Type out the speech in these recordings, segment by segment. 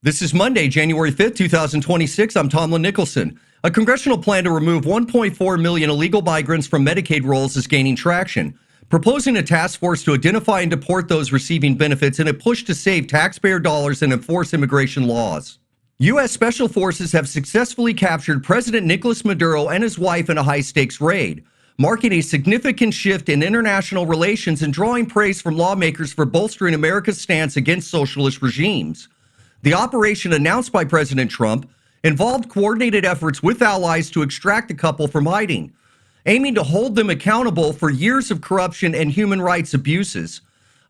This is Monday, January 5th, 2026. I'm Tomlyn Nicholson. A congressional plan to remove 1.4 million illegal migrants from Medicaid rolls is gaining traction, proposing a task force to identify and deport those receiving benefits in a push to save taxpayer dollars and enforce immigration laws. U.S. Special Forces have successfully captured President Nicolas Maduro and his wife in a high-stakes raid, marking a significant shift in international relations and drawing praise from lawmakers for bolstering America's stance against socialist regimes. The operation, announced by President Trump, involved coordinated efforts with allies to extract the couple from hiding, aiming to hold them accountable for years of corruption and human rights abuses.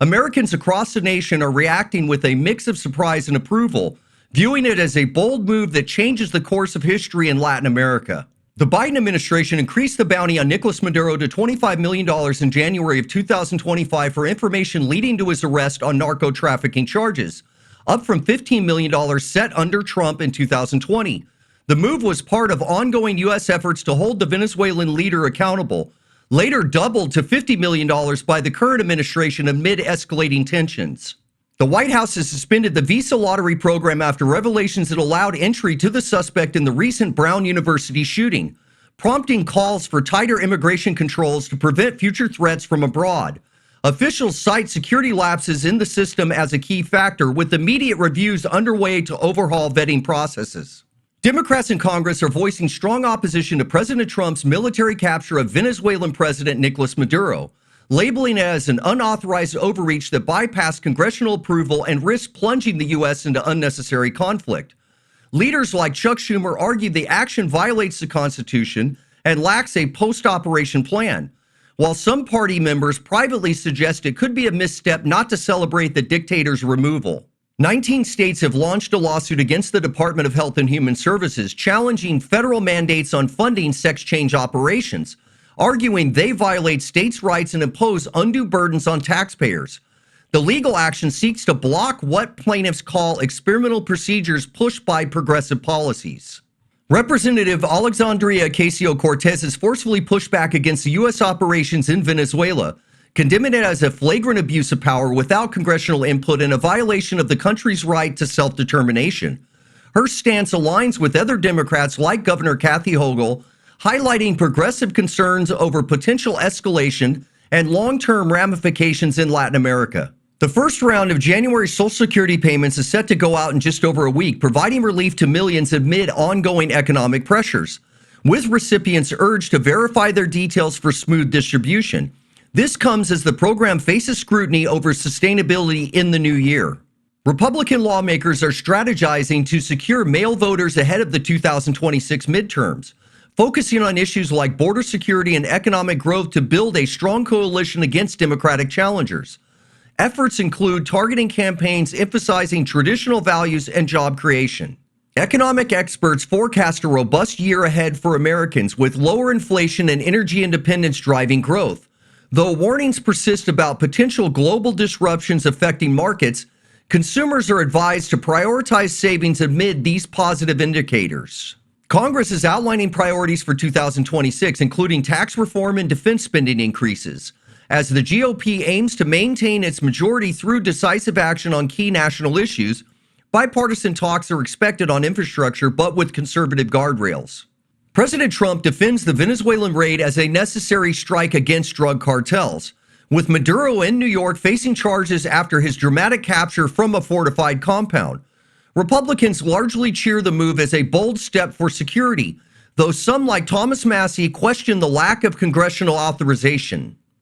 Americans across the nation are reacting with a mix of surprise and approval, viewing it as a bold move that changes the course of history in Latin America. The Biden administration increased the bounty on Nicolas Maduro to $25 million in January of 2025 for information leading to his arrest on narco-trafficking charges, up from $15 million set under Trump in 2020. The move was part of ongoing U.S. efforts to hold the Venezuelan leader accountable, later doubled to $50 million by the current administration amid escalating tensions. The White House has suspended the visa lottery program after revelations that allowed entry to the suspect in the recent Brown University shooting, prompting calls for tighter immigration controls to prevent future threats from abroad. Officials cite security lapses in the system as a key factor, with immediate reviews underway to overhaul vetting processes. Democrats in Congress are voicing strong opposition to President Trump's military capture of Venezuelan President Nicolas Maduro, labeling it as an unauthorized overreach that bypassed congressional approval and risked plunging the U.S. into unnecessary conflict. Leaders like Chuck Schumer argue the action violates the Constitution and lacks a post-operation plan, while some party members privately suggest it could be a misstep not to celebrate the dictator's removal. 19 states have launched a lawsuit against the Department of Health and Human Services, challenging federal mandates on funding sex change operations, arguing they violate states' rights and impose undue burdens on taxpayers. The legal action seeks to block what plaintiffs call experimental procedures pushed by progressive policies. Representative Alexandria Ocasio-Cortez has forcefully pushed back against the U.S. operations in Venezuela, condemning it as a flagrant abuse of power without congressional input and a violation of the country's right to self-determination. Her stance aligns with other Democrats like Governor Kathy Hochul, highlighting progressive concerns over potential escalation and long-term ramifications in Latin America. The first round of January Social Security payments is set to go out in just over a week, providing relief to millions amid ongoing economic pressures, with recipients urged to verify their details for smooth distribution. This comes as the program faces scrutiny over sustainability in the new year. Republican lawmakers are strategizing to secure male voters ahead of the 2026 midterms, focusing on issues like border security and economic growth to build a strong coalition against Democratic challengers. Efforts include targeting campaigns emphasizing traditional values and job creation. Economic experts forecast a robust year ahead for Americans, with lower inflation and energy independence driving growth. Though warnings persist about potential global disruptions affecting markets, consumers are advised to prioritize savings amid these positive indicators. Congress is outlining priorities for 2026, including tax reform and defense spending increases, as the GOP aims to maintain its majority through decisive action on key national issues. Bipartisan talks are expected on infrastructure, but with conservative guardrails. President Trump defends the Venezuelan raid as a necessary strike against drug cartels, with Maduro in New York facing charges after his dramatic capture from a fortified compound. Republicans largely cheer the move as a bold step for security, though some like Thomas Massey question the lack of congressional authorization.